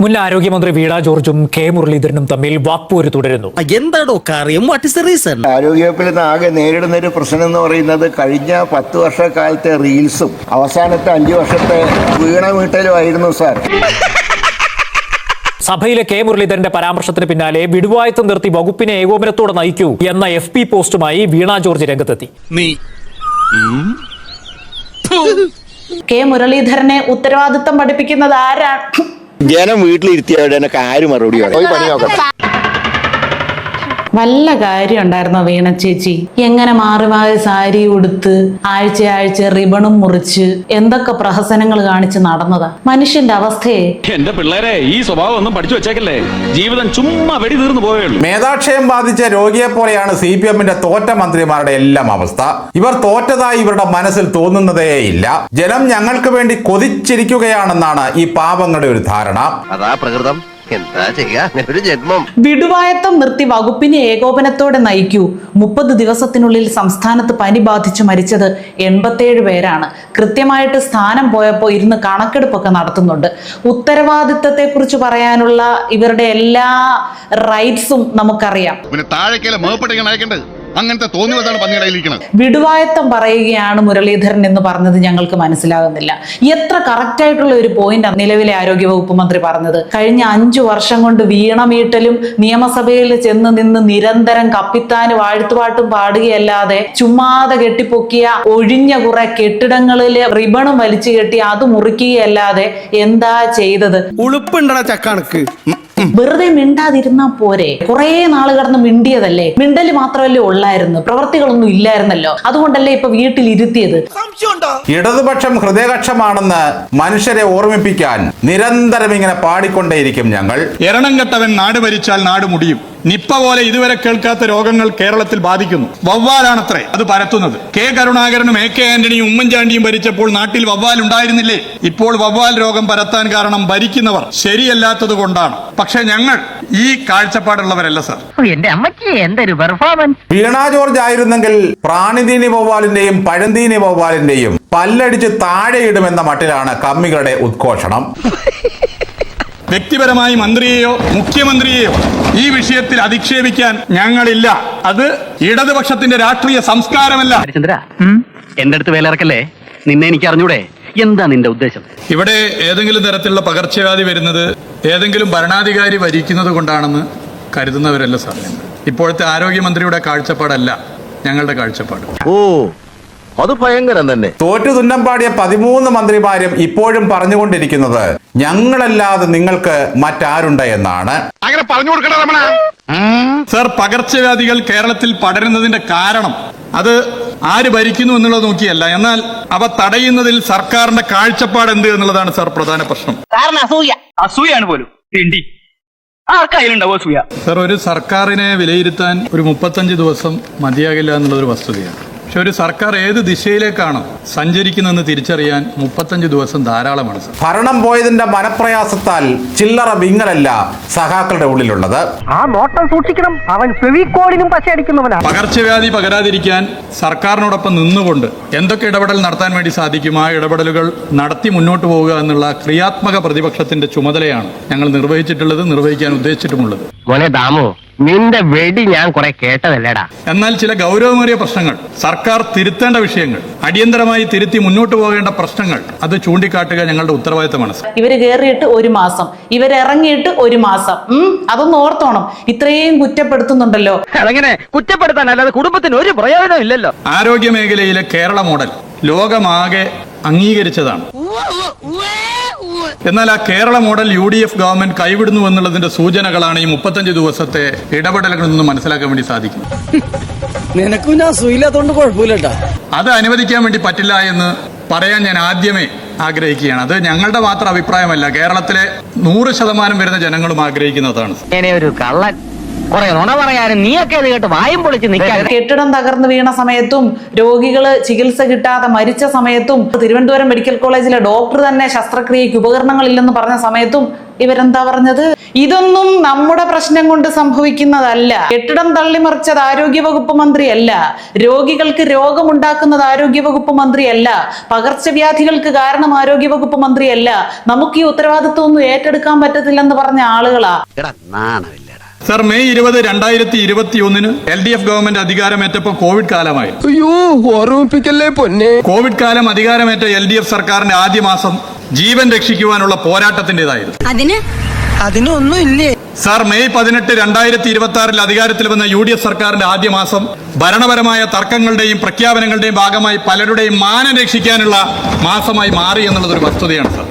മുൻ ആരോഗ്യമന്ത്രി വീണ ജോർജും കെ മുരളീധരനും തമ്മിൽ വാക്പോര് തുടരുന്നു. എന്താണോ കാര്യം? What is the reason? ആരോഗ്യവകുപ്പിൽ നിന്ന് ആകെ നേരിടുന്ന ഒരു പ്രശ്നം എന്ന് പറയുന്നത് കഴിഞ്ഞ 10 വർഷക്കാലത്തെ റീൽസും അവസാനത്തെ 5 വർഷത്തെ വീണ വീട്ടലുമായിരുന്നു സാർ. സഭയിലെ കെ മുരളീധരന്റെ പരാമർശത്തിന് പിന്നാലെ വിടുവായത്തം നിർത്തി വകുപ്പിനെ ഏകോപനത്തോടെ നയിക്കൂ എന്ന FB പോസ്റ്റുമായി വീണ ജോർജ് രംഗത്തെത്തി. കെ മുരളീധരനെ ഉത്തരവാദിത്തം പഠിപ്പിക്കുന്നത് ആരാണ്? ജനം വീട്ടിലിരുത്തിയവിടെ ആര് മറുപടി വല്ല കാര്യം ഉണ്ടായിരുന്നോ വീണ ചേച്ചി? എങ്ങനെ മാറി മാറി സാരി ഉടുത്ത് ആഴ്ച റിബണും മുറിച്ച് എന്തൊക്കെ പ്രഹസനങ്ങൾ കാണിച്ച് നടന്നതാ മനുഷ്യന്റെ അവസ്ഥയെ. എന്റെ പിള്ളേരെ ഈ സ്വഭാവം ഒന്നും പഠിച്ചു വെച്ചേക്കല്ലേ, ജീവിതം ചുമ്മാ വെടി തീർന്നു പോയുള്ളൂ. മേധാക്ഷയം ബാധിച്ച രോഗിയെ പോലെയാണ് CPM-ന്റെ തോറ്റ മന്ത്രിമാരുടെ എല്ലാം അവസ്ഥ. ഇവർ തോറ്റതായി ഇവരുടെ മനസ്സിൽ തോന്നുന്നതേയില്ല. ജനം ഞങ്ങൾക്ക് വേണ്ടി കൊതിച്ചിരിക്കുകയാണെന്നാണ് ഈ പാപങ്ങളുടെ ഒരു ധാരണ. അതാ പ്രകൃതം. എന്താ ചെയ്യാ, ഒരു ജന്മം. വിടുവായത്തം നിർത്തി വകുപ്പിനെ ഏകോപനത്തോടെ നയിക്കൂ. 30 ദിവസത്തിനുള്ളിൽ സംസ്ഥാനത്ത് പനി ബാധിച്ചു മരിച്ചത് 87 പേരാണ്. കൃത്യമായിട്ട് സ്ഥാനം പോയപ്പോൾ ഇരുന്ന് കണക്കെടുപ്പൊക്കെ നടത്തുന്നുണ്ട്. ഉത്തരവാദിത്തത്തെ കുറിച്ച് പറയാനുള്ള ഇവരുടെ എല്ലാ റൈറ്റ്സും നമുക്കറിയാം. അങ്ങനത്തെ തോന്നിയതാണ് പന്നിയിടയിലിരിക്കുന്നത്. വിടുവായത്തം പറയുകയാണ് മുരളീധരൻ എന്ന് പറഞ്ഞത് ഞങ്ങൾക്ക് മനസ്സിലാകുന്നില്ല. എത്ര കറക്റ്റ് ആയിട്ടുള്ള ഒരു പോയിന്റ് നിലവിലെ ആരോഗ്യവകുപ്പ് മന്ത്രി പറഞ്ഞത്. കഴിഞ്ഞ 5 വർഷം കൊണ്ട് വീണ വീട്ടലും നിയമസഭയിൽ ചെന്ന് നിന്ന് നിരന്തരം കപ്പിത്താന് വാഴ്ത്തുപാട്ടും പാടുകയല്ലാതെ ചുമ്മാതെ കെട്ടിപ്പൊക്കിയ ഒഴിഞ്ഞ കുറെ കെട്ടിടങ്ങളില് റിബണും വലിച്ചു കെട്ടി അത് മുറിക്കുകയല്ലാതെ എന്താ ചെയ്തത്? ഉളുപ്പുണ്ടടാ ചക്കണക്ക്. വെറുതെ മിണ്ടാതിരുന്നാ പോരെ? കുറെ നാള് കടന്ന് മിണ്ടിയതല്ലേ? മിണ്ടല് മാത്രമല്ലേ ഉള്ളായിരുന്നു, പ്രവർത്തികളൊന്നും ഇല്ലായിരുന്നല്ലോ. അതുകൊണ്ടല്ലേ ഇപ്പൊ വീട്ടിലിരുത്തിയത്. ഇടതുപക്ഷം ഹൃദയകക്ഷമാണെന്ന് മനുഷ്യരെ ഓർമ്മിപ്പിക്കാൻ നിരന്തരം ഇങ്ങനെ പാടിക്കൊണ്ടേയിരിക്കും ഞങ്ങൾ. എരണം കെട്ടവൻ നാട് ഭരിച്ചാൽ നാട് മുടിയും. നിപ്പ പോലെ ഇതുവരെ കേൾക്കാത്ത രോഗങ്ങൾ കേരളത്തിൽ ബാധിക്കുന്നു. വവ്വാലാണത്രേ അത് പരത്തുന്നത്. കെ കരുണാകരനും AK ആന്റണിയും ഉമ്മൻചാണ്ടിയും ഭരിച്ചപ്പോൾ നാട്ടിൽ വവ്വാൽ ഉണ്ടായിരുന്നില്ലേ? ഇപ്പോൾ വവ്വാൽ രോഗം പരത്താൻ കാരണം ഭരിക്കുന്നവർ ശരിയല്ലാത്തത് കൊണ്ടാണ്. പക്ഷെ ഞങ്ങൾ ഈ കാഴ്ചപ്പാടുള്ളവരല്ല സാർ. എന്റെ അമ്മയ്ക്ക് എന്തൊരു പെർഫോമൻസ്. വീണ ജോർജ് ആയിരുന്നെങ്കിൽ പ്രാണിതീനി വവ്വാലിന്റെയും പഴന്തീനി വവ്വാലിന്റെയും പല്ലടിച്ച് താഴെയിടുമെന്ന മട്ടിലാണ് കമ്മികളുടെ ഉദ്ഘോഷണം. വ്യക്തിപരമായി മന്ത്രിയെയോ മുഖ്യമന്ത്രിയെയോ ഈ വിഷയത്തിൽ അധിക്ഷേപിക്കാൻ ഞങ്ങളില്ല. അത് ഇടതുപക്ഷത്തിന്റെ രാഷ്ട്രീയ സംസ്കാരമല്ല. എന്റെ അടുത്ത് വേലിറക്കല്ലേ, നിന്നെ എനിക്ക് അറിഞ്ഞൂടെ? എന്താ നിന്റെ ഉദ്ദേശം? ഇവിടെ ഏതെങ്കിലും തരത്തിലുള്ള പകർച്ചവ്യാധി വരുന്നത് ഏതെങ്കിലും ഭരണാധികാരി ഭരിക്കുന്നത് കൊണ്ടാണെന്ന് കരുതുന്നവരല്ല സാർ. ഇപ്പോഴത്തെ ആരോഗ്യമന്ത്രിയുടെ കാഴ്ചപ്പാടല്ല ഞങ്ങളുടെ കാഴ്ചപ്പാട്. ഓ, അത് ഭയങ്കരം തന്നെ. തോറ്റു തുന്നം പാടിയ 13 മന്ത്രിമാരും ഇപ്പോഴും പറഞ്ഞുകൊണ്ടിരിക്കുന്നത് ഞങ്ങളല്ലാതെ നിങ്ങൾക്ക് മറ്റാരുണ്ട് എന്നാണ്. അങ്ങനെ പറഞ്ഞു കൊടുക്കണ രമണ. സാർ, പകർച്ചവ്യാധികൾ കേരളത്തിൽ പടരുന്നതിന്റെ കാരണം അത് ആര് ഭരിക്കുന്നു എന്നുള്ളത് നോക്കിയല്ല, എന്നാൽ അവ തടയുന്നതിൽ സർക്കാരിന്റെ കാഴ്ചപ്പാട് എന്ത് എന്നുള്ളതാണ് സാർ പ്രധാന പ്രശ്നം. അസൂയാണ് പോലും. ആർക്കായാലുണ്ടാവും അസൂയ. സാർ, ഒരു സർക്കാരിനെ വിലയിരുത്താൻ ഒരു 35 ദിവസം മതിയാകില്ല എന്നുള്ളതൊരു വസ്തുതയാണ്. പക്ഷെ ഒരു സർക്കാർ ഏത് ദിശയിലേക്കാണ് സഞ്ചരിക്കുന്നതെന്ന് തിരിച്ചറിയാൻ 35 ദിവസം ധാരാളമാണ് സാർ. ഭരണം പോയതിന്റെ മനപ്രയാസത്താൽ ചില്ലറ വിങ്ങലല്ല സഖാക്കളുടെ ഉള്ളിലുള്ളത്. ആ നോട്ടം സൂക്ഷിക്കണം, അവൻ ഫെവിക്കോളിനും പശയടിക്കുന്നവനാ. പകർച്ചവ്യാധി പകരാതിരിക്കാൻ സർക്കാരിനോടൊപ്പം നിന്നുകൊണ്ട് എന്തൊക്കെ ഇടപെടൽ നടത്താൻ വേണ്ടി സാധിക്കും ആ ഇടപെടലുകൾ നടത്തി മുന്നോട്ട് പോവുക എന്നുള്ള ക്രിയാത്മക പ്രതിപക്ഷത്തിന്റെ ചുമതലയാണ് ഞങ്ങൾ നിർവഹിച്ചിട്ടുള്ളത്, നിർവഹിക്കാൻ ഉദ്ദേശിച്ചിട്ടുമുള്ളത്. മോനെ ദാമു, നിന്റെ വെടി ഞാൻ കുറെ കേട്ടതല്ലേടാ. എന്നാൽ ചില ഗൗരവമേറിയ പ്രശ്നങ്ങൾ, സർക്കാർ തിരുത്തേണ്ട വിഷയങ്ങൾ, അടിയന്തരമായി തിരുത്തി മുന്നോട്ട് പോകേണ്ട പ്രശ്നങ്ങൾ, അത് ചൂണ്ടിക്കാട്ടുക ഞങ്ങളുടെ ഉത്തരവാദിത്തമാണ്. ഇവര് കയറിയിട്ട് 1 മാസം, ഇവരിറങ്ങിയിട്ട് 1 മാസം. അതൊന്ന് ഓർത്തോണം. ഇത്രയും കുറ്റപ്പെടുത്തുന്നുണ്ടല്ലോ. അതങ്ങനെ കുറ്റപ്പെടുത്താൻ അല്ലാതെ കുടുംബത്തിന് ഒരു പ്രയോജനം ഇല്ലല്ലോ. ആരോഗ്യ മേഖലയിലെ കേരള മോഡൽ ലോകമാകെ അംഗീകരിച്ചതാണ്. എന്നാൽ ആ കേരള മോഡൽ UDF ഗവൺമെന്റ് കൈവിടുന്നു എന്നുള്ളതിന്റെ സൂചനകളാണ് ഈ 35 ദിവസത്തെ ഇടപെടലുകളിൽ നിന്ന് മനസ്സിലാക്കാൻ വേണ്ടി സാധിക്കുന്നത്. നിനക്കും ഞാൻ സുഖമില്ലാത്തോണ്ട് കുഴപ്പമില്ലട്ടാ. അത് അനുവദിക്കാൻ വേണ്ടി പറ്റില്ല എന്ന് പറയാൻ ഞാൻ ആദ്യമേ ആഗ്രഹിക്കുകയാണ്. അത് ഞങ്ങളുടെ മാത്രം അഭിപ്രായമല്ല, കേരളത്തിലെ 100% വരുന്ന ജനങ്ങളും ആഗ്രഹിക്കുന്നതാണ്. ഒരു കള്ളൻ കുറെ നുണ പറയാനും നീയൊക്കെ ഇത് കേട്ട് വായും പൊളിച്ച് നിൽക്കാൻ. കെട്ടിടം തകർന്നു വീണ സമയത്തും രോഗികള് ചികിത്സ കിട്ടാതെ മരിച്ച സമയത്തും തിരുവനന്തപുരം മെഡിക്കൽ കോളേജിലെ ഡോക്ടർ തന്നെ ശസ്ത്രക്രിയയ്ക്ക് ഉപകരണങ്ങളില്ലെന്ന് പറഞ്ഞ സമയത്തും ഇവരെന്താ പറഞ്ഞത്? ഇതൊന്നും നമ്മുടെ പ്രശ്നം കൊണ്ട് സംഭവിക്കുന്നതല്ല. കെട്ടിടം തള്ളിമറിച്ചത് ആരോഗ്യവകുപ്പ് മന്ത്രിയല്ല, രോഗികൾക്ക് രോഗമുണ്ടാക്കുന്നത് ആരോഗ്യവകുപ്പ് മന്ത്രിയല്ല, പകർച്ചവ്യാധികൾക്ക് കാരണം ആരോഗ്യവകുപ്പ് മന്ത്രിയല്ല. നമുക്ക് ഈ ഉത്തരവാദിത്വം ഒന്നും ഏറ്റെടുക്കാൻ പറ്റത്തില്ലെന്ന് പറഞ്ഞ ആളുകളാ. സർ, മെയ് 20, 2021 LDF ഗവൺമെന്റ് അധികാരമേറ്റപ്പോൾ കോവിഡ് കാലമായിരുന്നു. അയ്യോ ഓർമ്മിപ്പിക്കല്ലേ പൊന്നെ. കോവിഡ് കാലം അധികാരമേറ്റ LDF സർക്കാരിന്റെ ആദ്യ മാസം ജീവൻ രക്ഷിക്കുവാനുള്ള പോരാട്ടത്തിന്റേതായിരുന്നു. അതിനൊന്നും ഇല്ലേ സാർ, മെയ് 18, 2026 അധികാരത്തിൽ വന്ന UDF സർക്കാരിന്റെ ആദ്യ മാസം ഭരണപരമായ തർക്കങ്ങളുടെയും പ്രഖ്യാപനങ്ങളുടെയും ഭാഗമായി പലരുടെയും മാനം രക്ഷിക്കാനുള്ള മാസമായി മാറി എന്നുള്ളതൊരു വസ്തുതയാണ് സാർ.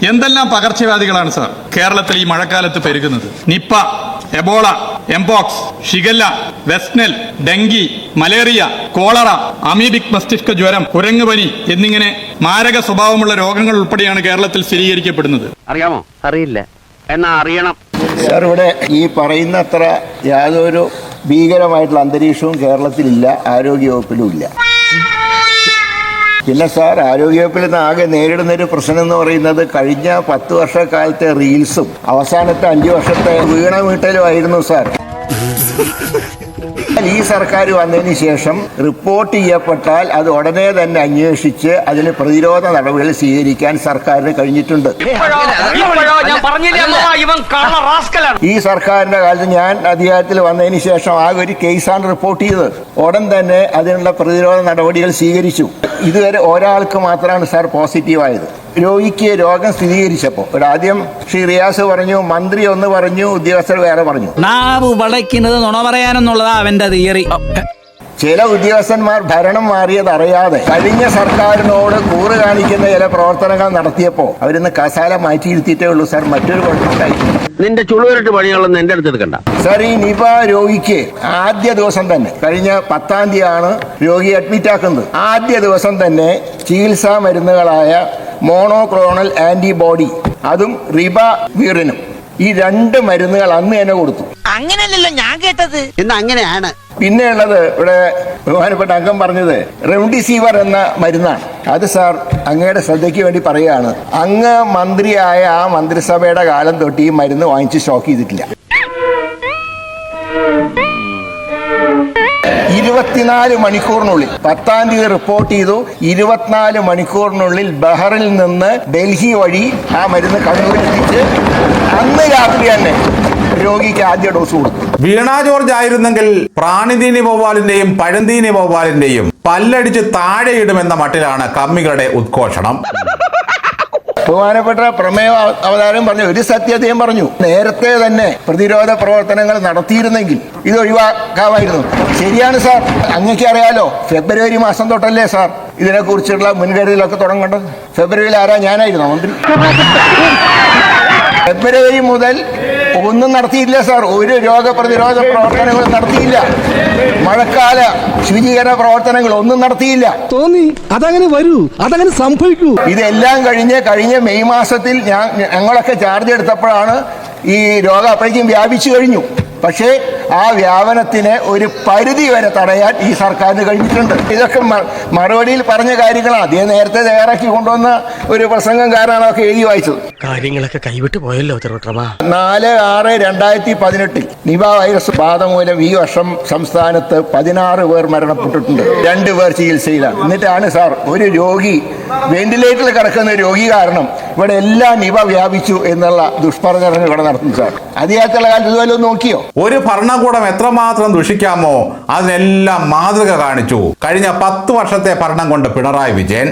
എന്തെല്ലാം പകർച്ചവ്യാധികളാണ് സാർ കേരളത്തിൽ ഈ മഴക്കാലത്ത് പെരുകുന്നത്? Nipah, Ebola, mpox, shigella, West Nile, dengue, malaria, cholera, amoebic മസ്തിഷ്ക ജ്വരം, കുരങ്ങുപനി എന്നിങ്ങനെ മാരക സ്വഭാവമുള്ള രോഗങ്ങൾ ഉൾപ്പെടെയാണ് കേരളത്തിൽ സ്ഥിരീകരിക്കപ്പെടുന്നത്. അറിയാമോ? അറിയില്ല, എന്നാ അറിയണം. സാർ, ഇവിടെ ഈ പറയുന്നത്ര യാതൊരു ഭീകരമായിട്ടുള്ള അന്തരീക്ഷവും കേരളത്തിലില്ല, ആരോഗ്യവകുപ്പിലും ഇല്ല. പിന്നെ സാർ, ആരോഗ്യവകുപ്പിൽ നിന്ന് ആകെ നേരിടുന്നൊരു പ്രശ്നം എന്ന് പറയുന്നത് കഴിഞ്ഞ 10 വർഷക്കാലത്തെ റീൽസും അവസാനത്തെ 5 വർഷത്തെ വീണ വീട്ടലുമായിരുന്നു സാർ. ഈ സർക്കാർ വന്നതിന് ശേഷം റിപ്പോർട്ട് ചെയ്യപ്പെട്ടാൽ അത് ഉടനെ തന്നെ അന്വേഷിച്ച് അതിന് പ്രതിരോധ നടപടികൾ സ്വീകരിക്കാൻ സർക്കാരിന് കഴിഞ്ഞിട്ടുണ്ട്. ഈ സർക്കാരിന്റെ കാലത്ത് ഞാൻ അധികാരത്തിൽ വന്നതിന് ശേഷം ആകെ ഒരു കേസാണ് റിപ്പോർട്ട് ചെയ്തത്. ഉടൻ തന്നെ അതിനുള്ള പ്രതിരോധ നടപടികൾ സ്വീകരിച്ചു. ഇതുവരെ ഒരാൾക്ക് മാത്രമാണ് സാർ പോസിറ്റീവായത്. രോഗിക്ക് രോഗം സ്ഥിരീകരിച്ചപ്പോൾ ഇവിടെ ആദ്യം ശ്രീ റിയാസ് പറഞ്ഞു, മന്ത്രി ഒന്ന് പറഞ്ഞു, ഉദ്യോഗസ്ഥർ വേറെ പറഞ്ഞു. നാവ് വളയ്ക്കുന്നത് നുണ പറയാനെന്നുള്ളതാ അവന്റെ തിയറി. ചില ഉദ്യോഗസ്ഥന്മാർ ഭരണം മാറിയത് അറിയാതെ കഴിഞ്ഞ സർക്കാരിനോട് കൂറ് കാണിക്കുന്ന ചില പ്രവർത്തനങ്ങൾ നടത്തിയപ്പോൾ അവരിന്ന് കസാല മാറ്റിയിരുത്തിയിട്ടേ ഉള്ളൂ സാർ. മറ്റൊരു കുഴപ്പമില്ലായിരുന്നു. നിന്റെ ചുളുവരട്ട് പണികളൊന്നും എന്റെ അടുത്ത് എടുക്കണ്ട സാർ. ഈ നിപ രോഗിക്ക് ആദ്യ ദിവസം തന്നെ, കഴിഞ്ഞ 10-ാം തീയതിയാണ് രോഗി അഡ്മിറ്റ് ആക്കുന്നത്. ആദ്യ ദിവസം തന്നെ ചികിത്സാ മരുന്നുകളായ മോണോക്ലോണൽ ആന്റിബോഡി, അതും റിബാവിറിനും, ഈ 2 മരുന്നുകൾ അന്ന് തന്നെ കൊടുത്തു. അങ്ങനെയല്ലല്ലോ ഞാൻ കേട്ടത്. എന്ന് അങ്ങനെയാണ്. പിന്നെ ഉള്ളത് ഇവിടെ ബഹുമാനപ്പെട്ട അംഗം പറഞ്ഞത് റെംഡിസിവിർ എന്ന മരുന്നാണ്. അത് സാർ അങ്ങയുടെ ശ്രദ്ധയ്ക്ക് വേണ്ടി പറയുകയാണ്, അങ്ങ് മന്ത്രിയായ ആ മന്ത്രിസഭയുടെ കാലം തൊട്ട് ഈ മരുന്ന് വാങ്ങിച്ച് സ്റ്റോക്ക് ചെയ്തിട്ടില്ല. 24 മണിക്കൂറിനുള്ളിൽ 10-ാം തീയതി റിപ്പോർട്ട് ചെയ്തു. 24 മണിക്കൂറിനുള്ളിൽ ബഹറിൽ നിന്ന് ഡൽഹി വഴി ആ മരുന്ന് കണ്ണൂരിലെത്തിച്ച് അന്ന് രാത്രി തന്നെ രോഗിക്ക് ആദ്യ ഡോസ് കൊടുത്തു. വീണ ജോർജ് ആയിരുന്നെങ്കിൽ പ്രാണിതീനി വവ്വാലിന്റെയും പഴന്തീനി വവ്വാലിന്റെയും പല്ലടിച്ച് താഴെയിടുമെന്ന മട്ടിലാണ് കമ്മികളുടെ ഉദ്ഘോഷണം. ബഹുമാനപ്പെട്ട പ്രമേയ അവതാരം പറഞ്ഞു, ഒരു സത്യതയും പറഞ്ഞു, നേരത്തെ തന്നെ പ്രതിരോധ പ്രവർത്തനങ്ങൾ നടത്തിയിരുന്നെങ്കിൽ ഇത് ഒഴിവാക്കാമായിരുന്നു. ശരിയാണ് സാർ, അങ്ങക്ക് അറിയാലോ, ഫെബ്രുവരി മാസം തൊട്ടല്ലേ സാർ ഇതിനെക്കുറിച്ചുള്ള മുൻകരുതലൊക്കെ തുടങ്ങേണ്ടത്. ഫെബ്രുവരിയിൽ ആരാ? ഞാനായിരുന്നു മന്ത്രി. ഫെബ്രുവരി മുതൽ ഒന്നും നടത്തിയില്ല സാർ. ഒരു രോഗപ്രതിരോധ പ്രവർത്തനങ്ങളും നടത്തിയില്ല. മഴക്കാല ശുചീകരണ പ്രവർത്തനങ്ങൾ ഒന്നും നടത്തിയില്ല. തോന്നി അതങ്ങനെ വരൂ, അതങ്ങനെ സംഭവിക്കൂ. ഇതെല്ലാം കഴിഞ്ഞ മെയ് മാസത്തിൽ ഞങ്ങളൊക്കെ ചാർജ് എടുത്തപ്പോഴാണ് ഈ രോഗം അപ്പോഴേക്കും വ്യാപിച്ചു കഴിഞ്ഞു. പക്ഷേ ആ വ്യാപനത്തിന് ഒരു പരിധി വരെ തടയാൻ ഈ സർക്കാരിന് കഴിഞ്ഞിട്ടുണ്ട്. ഇതൊക്കെ മറുപടിയിൽ പറഞ്ഞ കാര്യങ്ങളാണ്. അദ്ദേഹം നേരത്തെ തയ്യാറാക്കി കൊണ്ടുവന്ന ഒരു പ്രസംഗം കാരണമാണ് അതൊക്കെ എഴുതി വായിച്ചത്. കാര്യങ്ങളൊക്കെ കൈവിട്ട് പോയല്ലോ തിരുവട്ടമാ. 4/6/2018 നിപ വൈറസ് ബാധ മൂലം ഈ വർഷം സംസ്ഥാനത്ത് 16 പേർ മരണപ്പെട്ടിട്ടുണ്ട്. 2 പേർ ചികിത്സയിലാണ്. എന്നിട്ടാണ് സാർ ഒരു രോഗി, വെന്റിലേറ്ററിൽ കിടക്കുന്ന രോഗി കാരണം ഇവിടെ എല്ലാം നിപ വ്യാപിച്ചു എന്നുള്ള ദുഷ്പ്രചരണം ഇവിടെ നടത്തുന്നു സാർ. അധികാരത്തുള്ള കാലത്ത് ഇതുപോലെ നോക്കിയോ? ഒരു ഭരണകൂടം എത്രമാത്രം ദുഷിക്കാമോ അതിനെല്ലാം മാതൃക കാണിച്ചു കഴിഞ്ഞ 10 വർഷത്തെ ഭരണം കൊണ്ട് പിണറായി വിജയൻ.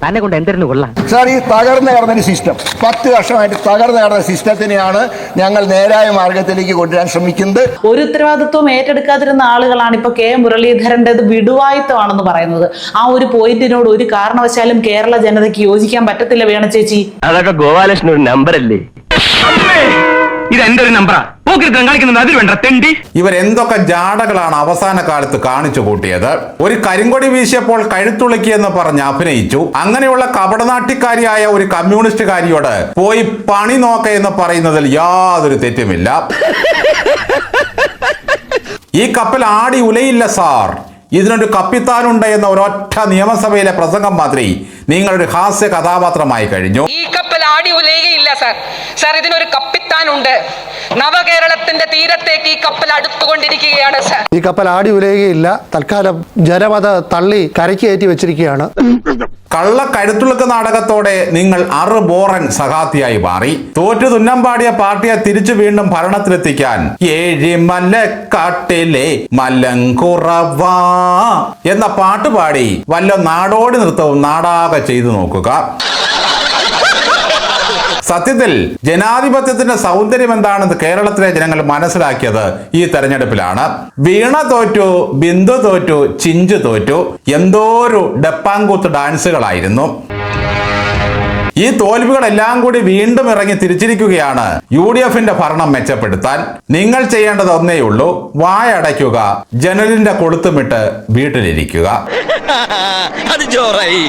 തന്നെ കൊണ്ട് എന്തിനു കൊള്ളാം സാർ. ഈ തകർന്നു കിടന്നൊരു സിസ്റ്റം, 10 വർഷമായിട്ട് തകർന്നു കിടന്ന സിസ്റ്റത്തിനെയാണ് ഞങ്ങൾ നേരായ മാർഗത്തിലേക്ക് കൊണ്ടുവരാൻ ശ്രമിക്കുന്നത്. ഒരു ഉത്തരവാദിത്വം ഏറ്റെടുക്കാതിരുന്ന ആളുകളാണ് ഇപ്പൊ കെ മുരളീധരന്റേത് വിടുവായിത്തമാണെന്ന് പറയുന്നത്. ആ ഒരു പോയിന്റിനോട് ഒരു കാരണവശാലും കേരള ജനതയ്ക്ക് യോജിക്കാൻ പറ്റത്തില്ല. വേണ ചേച്ചി, അതൊക്കെ ഗോപാലകൃഷ്ണൻ ഒരു നമ്പർ അല്ലേ? ഇത് എന്റെ ഒരു നമ്പറാ പോക്കിരുത്തം കളിക്കുന്നുണ്ട് അതിൽ വേണ്ട തെണ്ടി. ഇവരെന്തൊക്കെ ജാടകളാണ് അവസാന കാലത്ത് കാണിച്ചു കൂട്ടിയത്. ഒരു കരിങ്കൊടി വീശിയപ്പോൾ കഴുത്തുളുക്കിയെന്ന് പറഞ്ഞ് അഭിനയിച്ചു. അങ്ങനെയുള്ള കപടനാട്ടിക്കാരിയായ ഒരു കമ്മ്യൂണിസ്റ്റുകാരിയോട് പോയി പണി നോക്കയെന്ന് പറയുന്നതിൽ യാതൊരു തെറ്റുമില്ല. ഈ കപ്പൽ ആടി ഉലയില്ല സാർ, ഇതിനൊരു കപ്പിത്താനുണ്ട് എന്ന ഒരൊറ്റ നിയമസഭയിലെ പ്രസംഗം മാതിരി നിങ്ങളൊരു ഹാസ്യ കഥാപാത്രമായി കഴിഞ്ഞു. ഈ കപ്പൽ ആടി ഉലയുകയില്ല സാർ. സാർ, ഇതിനൊരു കപ്പിത്താനുണ്ട്. നവകേരളത്തിന്റെ തീരത്തേക്ക് ഈ കപ്പൽ അടുത്തുകൊണ്ടിരിക്കുകയാണ് സാർ. ഈ കപ്പൽ ആടി ഉലയുകയില്ല. തൽക്കാലം ജനമത തള്ളി കരയ്ക്ക് കയറ്റി വെച്ചിരിക്കുകയാണ്. കള്ള കഴുത്തുളുക്ക് നാടകത്തോടെ നിങ്ങൾ ബോറൻ സഹാത്തിയായി മാറി. തോറ്റു തുന്നമ്പാടിയ പാർട്ടിയെ തിരിച്ചു വീണ്ടും ഭരണത്തിലെത്തിക്കാൻ ഏഴിമലക്കാട്ടിലെ മലങ്കുറവാ എന്ന പാട്ടുപാടി വല്ല നാടോടി നൃത്തവും നാടാകെ ചെയ്തു നോക്കുക. സത്യത്തിൽ ജനാധിപത്യത്തിന്റെ സൗന്ദര്യം എന്താണെന്ന് കേരളത്തിലെ ജനങ്ങൾ മനസ്സിലാക്കിയത് ഈ തെരഞ്ഞെടുപ്പിലാണ്. വീണ തോറ്റു, ബിന്ദു തോറ്റു, ചിഞ്ചു തോറ്റു. എന്തോരു ഡപ്പാങ്കൂത്ത് ഡാൻസുകളായിരുന്നു. ഈ തോൽവികളെല്ലാം കൂടി വീണ്ടും ഇറങ്ങി തിരിച്ചിരിക്കുകയാണ് UDFന്റെ ഭരണം മെച്ചപ്പെടുത്താൻ. നിങ്ങൾ ചെയ്യേണ്ടത് ഒന്നേയുള്ളൂ, വായടയ്ക്കുക, ജനലിന്റെ കൊളുത്തുമിട്ട് വീട്ടിലിരിക്കുക. അത് ജോറായി.